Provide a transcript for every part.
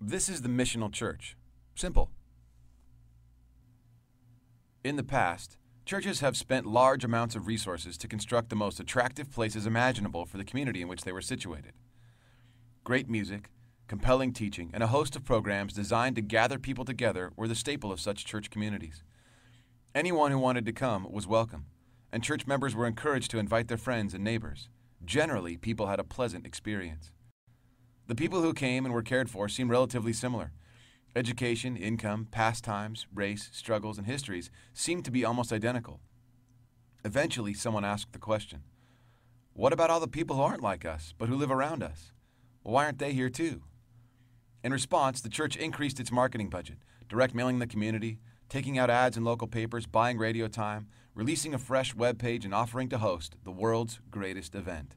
This is the missional church. Simple. In the past, churches have spent large amounts of resources to construct the most attractive places imaginable for the community in which they were situated. Great music, compelling teaching, and a host of programs designed to gather people together were the staple of such church communities. Anyone who wanted to come was welcome, and church members were encouraged to invite their friends and neighbors. Generally, people had a pleasant experience. The people who came and were cared for seemed relatively similar. Education, income, pastimes, race, struggles, and histories seemed to be almost identical. Eventually, someone asked the question, what about all the people who aren't like us, but who live around us? Why aren't they here too? In response, the church increased its marketing budget, direct mailing the community, taking out ads in local papers, buying radio time, releasing a fresh web page, and offering to host the world's greatest event.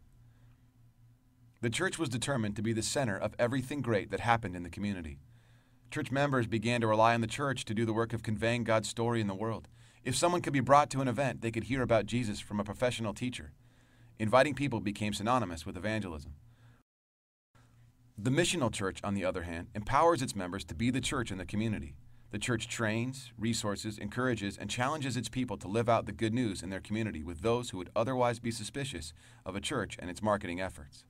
The church was determined to be the center of everything great that happened in the community. Church members began to rely on the church to do the work of conveying God's story in the world. If someone could be brought to an event, they could hear about Jesus from a professional teacher. Inviting people became synonymous with evangelism. The missional church, on the other hand, empowers its members to be the church in the community. The church trains, resources, encourages, and challenges its people to live out the good news in their community with those who would otherwise be suspicious of a church and its marketing efforts.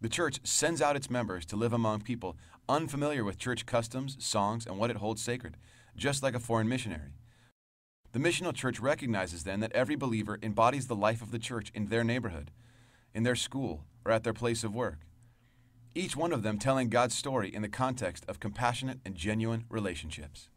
The church sends out its members to live among people unfamiliar with church customs, songs, and what it holds sacred, just like a foreign missionary. The missional church recognizes then that every believer embodies the life of the church in their neighborhood, in their school, or at their place of work. Each one of them telling God's story in the context of compassionate and genuine relationships.